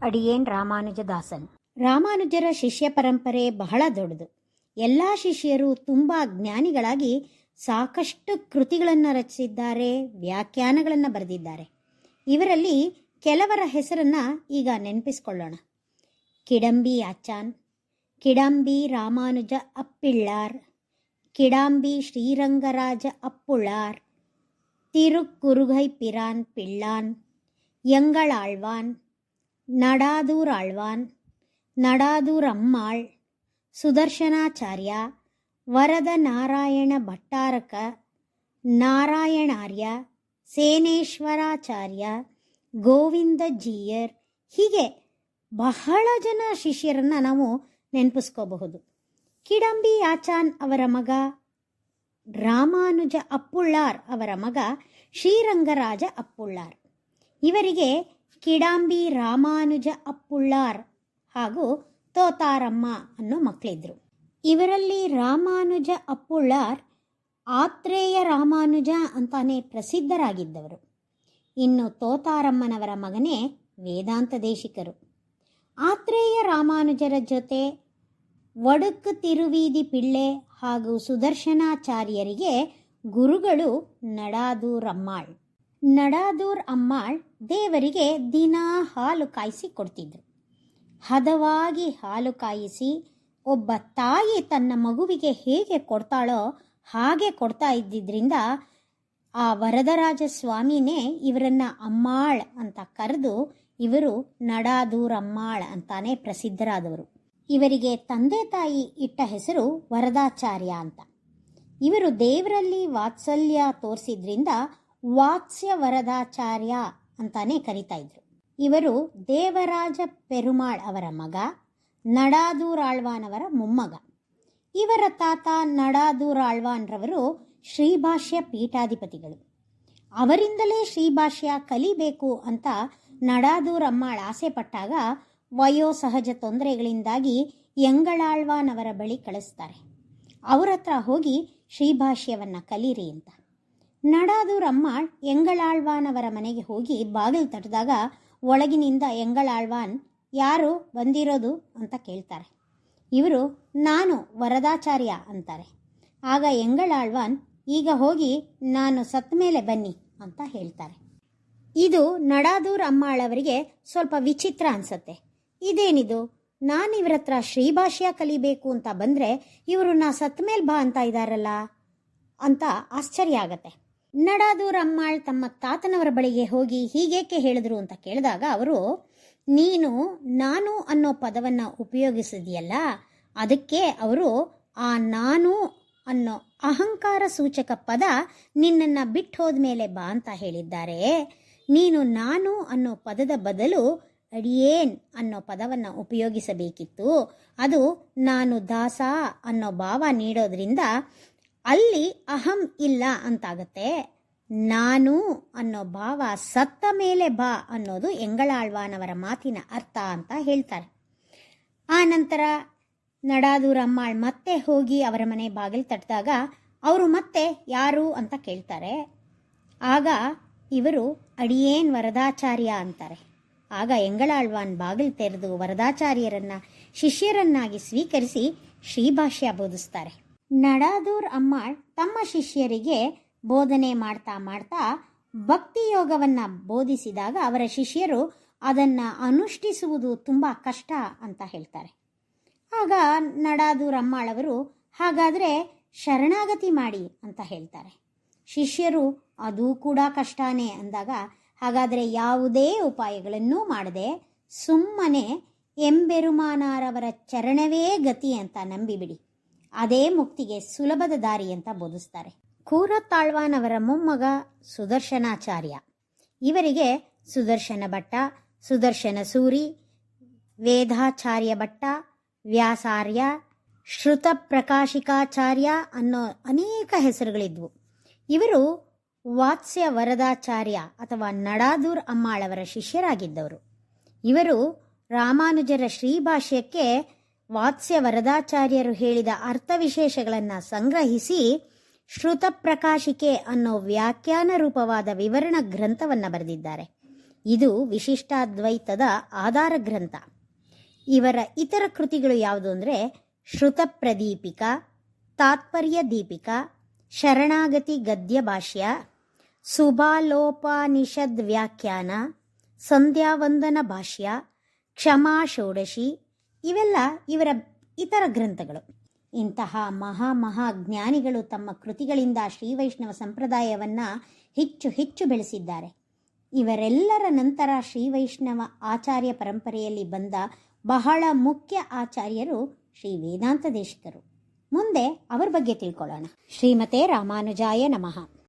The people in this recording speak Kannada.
ಅಡಿಯೇನ್ ರಾಮಾನುಜದಾಸನ್. ರಾಮಾನುಜರ ಶಿಷ್ಯ ಪರಂಪರೆ ಬಹಳ ದೊಡ್ಡದು. ಎಲ್ಲ ಶಿಷ್ಯರು ತುಂಬ ಜ್ಞಾನಿಗಳಾಗಿ ಸಾಕಷ್ಟು ಕೃತಿಗಳನ್ನು ರಚಿಸಿದ್ದಾರೆ, ವ್ಯಾಖ್ಯಾನಗಳನ್ನು ಬರೆದಿದ್ದಾರೆ. ಇವರಲ್ಲಿ ಕೆಲವರ ಹೆಸರನ್ನು ಈಗ ನೆನಪಿಸ್ಕೊಳ್ಳೋಣ. ಕಿಡಂಬಿ ಆಚಾನ್, ಕಿಡಂಬಿ ರಾಮಾನುಜ ಅಪ್ಪಿಳ್ಳಾರ್, ಕಿಡಂಬಿ ಶ್ರೀರಂಗರಾಜ ಅಪ್ಪುಳಾರ್, ತಿರುಕ್ಕುರುಗೈ ಪಿರಾನ್ ಪಿಳ್ಳಾನ್, ಎಂಗಳಾಳ್ವಾನ್, ನಡಾದೂರ್ ಆಳ್ವಾನ್, ನಡಾದೂರ್ ಅಮ್ಮಾಳ್, ಸುದರ್ಶನಾಚಾರ್ಯ, ವರದ ನಾರಾಯಣ ಭಟ್ಟಾರಕ, ನಾರಾಯಣಾರ್ಯ, ಸೇನೇಶ್ವರಾಚಾರ್ಯ, ಗೋವಿಂದ ಜೀಯರ್, ಹೀಗೆ ಬಹಳ ಜನ ಶಿಷ್ಯರನ್ನು ನಾವು ನೆನಪಿಸ್ಕೋಬಹುದು. ಕಿಡಂಬಿ ಆಚಾನ್ ಅವರ ಮಗ ರಾಮಾನುಜ ಅಪ್ಪುಳ್ಳಾರ್ ಅವರ ಮಗ ಶ್ರೀರಂಗರಾಜ ಅಪ್ಪುಳ್ಳಾರ್. ಇವರಿಗೆ ಕಿಡಂಬಿ ರಾಮಾನುಜ ಅಪ್ಪುಳ್ಳಾರ್ ಹಾಗೂ ತೋತಾರಮ್ಮ ಅನ್ನೋ ಮಕ್ಕಳಿದ್ರು. ಇವರಲ್ಲಿ ರಾಮಾನುಜ ಅಪ್ಪುಳ್ಳಾರ್ ಆತ್ರೇಯ ರಾಮಾನುಜ ಅಂತಾನೆ ಪ್ರಸಿದ್ಧರಾಗಿದ್ದವರು. ಇನ್ನು ತೋತಾರಮ್ಮನವರ ಮಗನೇ ವೇದಾಂತ ದೇಶಿಕರು. ಆತ್ರೇಯ ರಾಮಾನುಜರ ಜೊತೆ ಒಡುಕು ತಿರುವೀದಿ ಪಿಳ್ಳೆ ಹಾಗೂ ಸುದರ್ಶನಾಚಾರ್ಯರಿಗೆ ಗುರುಗಳು ನಡಾದೂರ್ ಅಮ್ಮಾಳ್. ನಡಾದೂರ್ ಅಮ್ಮಾಳ್ ದೇವರಿಗೆ ದಿನಾ ಹಾಲು ಕಾಯಿಸಿ ಕೊಡ್ತಿದ್ರು. ಹದವಾಗಿ ಹಾಲು ಕಾಯಿಸಿ ಒಬ್ಬ ತಾಯಿ ತನ್ನ ಮಗುವಿಗೆ ಹೇಗೆ ಕೊಡ್ತಾಳೋ ಹಾಗೆ ಕೊಡ್ತಾ ಇದ್ದಿದ್ದರಿಂದ ಆ ವರದರಾಜ ಸ್ವಾಮಿನೇ ಇವರನ್ನ ಅಮ್ಮಾಳ್ ಅಂತ ಕರೆದು ಇವರು ನಡಾದೂರ್ ಅಮ್ಮಾಳ್ ಅಂತಾನೆ ಪ್ರಸಿದ್ಧರಾದವರು. ಇವರಿಗೆ ತಂದೆ ತಾಯಿ ಇಟ್ಟ ಹೆಸರು ವರದಾಚಾರ್ಯ ಅಂತ. ಇವರು ದೇವರಲ್ಲಿ ವಾತ್ಸಲ್ಯ ತೋರಿಸಿದ್ರಿಂದ ವಾತ್ಸ್ಯ ವರದಾಚಾರ್ಯ ಅಂತಾನೆ ಕರಿತಾ ಇದ್ರು. ಇವರು ದೇವರಾಜ ಪೆರುಮಾಳ್ ಅವರ ಮಗ, ನಡಾದೂರ್ ಆಳ್ವಾನ್ ಅವರ ಮೊಮ್ಮಗ. ಇವರ ತಾತ ನಡಾದೂರ್ ಆಳ್ವಾನ್ರವರು ಶ್ರೀಭಾಷ್ಯ ಪೀಠಾಧಿಪತಿಗಳು. ಅವರಿಂದಲೇ ಶ್ರೀಭಾಷ್ಯ ಕಲಿಬೇಕು ಅಂತ ನಡಾದೂರ್ ಅಮ್ಮಾಳ್ ಆಸೆ ಪಟ್ಟಾಗ ವಯೋಸಹಜ ತೊಂದರೆಗಳಿಂದಾಗಿ ಎಂಗಳಾಳ್ವಾನ್ ಅವರ ಬಳಿ ಕಳಿಸ್ತಾರೆ. ಅವರ ಹತ್ರ ಹೋಗಿ ಶ್ರೀಭಾಷ್ಯವನ್ನು ಕಲೀರಿ ಅಂತ. ನಡಾದೂರ್ ಅಮ್ಮಾಳ್ ಎಂಗಳಾಳ್ವಾನ್ ಅವರ ಮನೆಗೆ ಹೋಗಿ ಬಾಗಿಲು ತಟ್ಟಿದಾಗ ಒಳಗಿನಿಂದ ಎಂಗಳಾಳ್ವಾನ್ ಯಾರು ಬಂದಿರೋದು ಅಂತ ಕೇಳ್ತಾರೆ. ಇವರು ನಾನು ವರದಾಚಾರ್ಯ ಅಂತಾರೆ. ಆಗ ಎಂಗಳಾಳ್ವಾನ್ ಈಗ ಹೋಗಿ ನಾನು ಸತ್ತ ಮೇಲೆ ಬನ್ನಿ ಅಂತ ಹೇಳ್ತಾರೆ. ಇದು ನಡಾದೂರ್ ಅಮ್ಮಾಳ್ ಅವರಿಗೆ ಸ್ವಲ್ಪ ವಿಚಿತ್ರ ಅನ್ಸತ್ತೆ. ಇದೇನಿದು, ನಾನು ಇವರ ಹತ್ರ ಶ್ರೀಭಾಷ್ಯ ಕಲಿಬೇಕು ಅಂತ ಬಂದರೆ ಇವರು ನಾ ಸತ್ತ ಮೇಲೆ ಬಾ ಅಂತ ಇದ್ದಾರಲ್ಲ ಅಂತ ಆಶ್ಚರ್ಯ ಆಗತ್ತೆ. ನಡಾದೂರ್ ಅಮ್ಮಾಳ್ ತಮ್ಮ ತಾತನವರ ಬಳಿಗೆ ಹೋಗಿ ಹೀಗೇಕೆ ಹೇಳಿದ್ರು ಅಂತ ಕೇಳಿದಾಗ ಅವರು, ನೀನು ನಾನು ಅನ್ನೋ ಪದವನ್ನು ಉಪಯೋಗಿಸಿದೆಯಲ್ಲ, ಅದಕ್ಕೆ ಅವರು ಆ ನಾನು ಅನ್ನೋ ಅಹಂಕಾರ ಸೂಚಕ ಪದ ನಿನ್ನನ್ನು ಬಿಟ್ಟು ಹೋದ್ಮೇಲೆ ಬಾ ಅಂತ ಹೇಳಿದ್ದಾರೆ. ನೀನು ನಾನು ಅನ್ನೋ ಪದದ ಬದಲು ಅಡಿಯೇನ್ ಅನ್ನೋ ಪದವನ್ನು ಉಪಯೋಗಿಸಬೇಕಿತ್ತು. ಅದು ನಾನು ದಾಸ ಅನ್ನೋ ಭಾವ ನೀಡೋದ್ರಿಂದ ಅಲ್ಲಿ ಅಹಂ ಇಲ್ಲ ಅಂತಾಗತ್ತೆ. ನಾನು ಅನ್ನೋ ಭಾವ ಸತ್ತ ಮೇಲೆ ಬಾ ಅನ್ನೋದು ಎಂಗಳಾಳ್ವಾನವರ ಮಾತಿನ ಅರ್ಥ ಅಂತ ಹೇಳ್ತಾರೆ. ಆ ನಂತರ ನಡಾದೂರ್ ಅಮ್ಮಾಳ್ ಮತ್ತೆ ಹೋಗಿ ಅವರ ಮನೆ ಬಾಗಿಲು ತಟ್ಟಿದಾಗ ಅವರು ಮತ್ತೆ ಯಾರು ಅಂತ ಕೇಳ್ತಾರೆ. ಆಗ ಇವರು ಅಡಿಯೇನ್ ವರದಾಚಾರ್ಯ ಅಂತಾರೆ. ಆಗ ಎಂಗಳಾಳ್ವಾನ್ ಬಾಗಿಲು ತೆರೆದು ವರದಾಚಾರ್ಯರನ್ನ ಶಿಷ್ಯರನ್ನಾಗಿ ಸ್ವೀಕರಿಸಿ ಶ್ರೀಭಾಷ್ಯ ಬೋಧಿಸ್ತಾರೆ. ನಡಾದೂರ್ ಅಮ್ಮಾಳ್ ತಮ್ಮ ಶಿಷ್ಯರಿಗೆ ಬೋಧನೆ ಮಾಡ್ತಾ ಮಾಡ್ತಾ ಭಕ್ತಿ ಯೋಗವನ್ನು ಬೋಧಿಸಿದಾಗ ಅವರ ಶಿಷ್ಯರು ಅದನ್ನು ಅನುಷ್ಠಿಸುವುದು ತುಂಬ ಕಷ್ಟ ಅಂತ ಹೇಳ್ತಾರೆ. ಆಗ ನಡಾದೂರ್ ಅಮ್ಮಾಳ್ ಅವರು ಹಾಗಾದರೆ ಶರಣಾಗತಿ ಮಾಡಿ ಅಂತ ಹೇಳ್ತಾರೆ. ಶಿಷ್ಯರು ಅದು ಕೂಡ ಕಷ್ಟನೇ ಅಂದಾಗ ಹಾಗಾದರೆ ಯಾವುದೇ ಉಪಾಯಗಳನ್ನೂ ಮಾಡದೆ ಸುಮ್ಮನೆ ಎಂಬೆರುಮಾನಾರವರ ಚರಣವೇ ಗತಿ ಅಂತ ನಂಬಿಬಿಡಿ, ಅದೇ ಮುಕ್ತಿಗೆ ಸುಲಭದ ದಾರಿ ಅಂತ ಬೋಧಿಸ್ತಾರೆ. ಕೂರತ್ತಾಳ್ವಾನ್ ಅವರ ಮೊಮ್ಮಗ ಸುದರ್ಶನಾಚಾರ್ಯ. ಇವರಿಗೆ ಸುದರ್ಶನ ಭಟ್ಟ, ಸುದರ್ಶನ ಸೂರಿ, ವೇದಾಚಾರ್ಯ ಭಟ್ಟ, ವ್ಯಾಸಾರ್ಯ, ಶ್ರುತ ಪ್ರಕಾಶಿಕಾಚಾರ್ಯ ಅನ್ನೋ ಅನೇಕ ಹೆಸರುಗಳಿದ್ವು. ಇವರು ವಾತ್ಸ್ಯ ವರದಾಚಾರ್ಯ ಅಥವಾ ನಡಾದೂರ್ ಅಮ್ಮಾಳ್ ಅವರ ಶಿಷ್ಯರಾಗಿದ್ದವರು. ಇವರು ರಾಮಾನುಜರ ಶ್ರೀಭಾಷ್ಯಕ್ಕೆ ವಾತ್ಸ್ಯ ವರದಾಚಾರ್ಯರು ಹೇಳಿದ ಅರ್ಥವಿಶೇಷಗಳನ್ನು ಸಂಗ್ರಹಿಸಿ ಶ್ರುತ ಪ್ರಕಾಶಿಕೆ ಅನ್ನೋ ವ್ಯಾಖ್ಯಾನ ರೂಪವಾದ ವಿವರಣ ಗ್ರಂಥವನ್ನು ಬರೆದಿದ್ದಾರೆ. ಇದು ವಿಶಿಷ್ಟಾದ್ವೈತದ ಆಧಾರ ಗ್ರಂಥ. ಇವರ ಇತರ ಕೃತಿಗಳು ಯಾವುದು ಅಂದರೆ ಶ್ರುತ ಪ್ರದೀಪಿಕಾ, ತಾತ್ಪರ್ಯ ದೀಪಿಕಾ, ಶರಣಾಗತಿ ಗದ್ಯ ಭಾಷ್ಯ, ಸುಬಾಲೋಪನಿಷದ್ ವ್ಯಾಖ್ಯಾನ, ಸಂಧ್ಯಾವಂದನ ಭಾಷ್ಯ, ಕ್ಷಮಾ ಷೋಡಶಿ, ಇವೆಲ್ಲ ಇವರ ಇತರ ಗ್ರಂಥಗಳು. ಇಂತಹ ಮಹಾಜ್ಞಾನಿಗಳು ತಮ್ಮ ಕೃತಿಗಳಿಂದ ಶ್ರೀವೈಷ್ಣವ ಸಂಪ್ರದಾಯವನ್ನು ಹೆಚ್ಚು ಬೆಳೆಸಿದ್ದಾರೆ. ಇವರೆಲ್ಲರ ನಂತರ ಶ್ರೀವೈಷ್ಣವ ಆಚಾರ್ಯ ಪರಂಪರೆಯಲ್ಲಿ ಬಂದ ಬಹಳ ಮುಖ್ಯ ಆಚಾರ್ಯರು ಶ್ರೀ ವೇದಾಂತ ದೇಶಿಕರು. ಮುಂದೆ ಅವರ ಬಗ್ಗೆ ತಿಳ್ಕೊಳ್ಳೋಣ. ಶ್ರೀಮತೆ ರಾಮಾನುಜಾಯ ನಮಃ.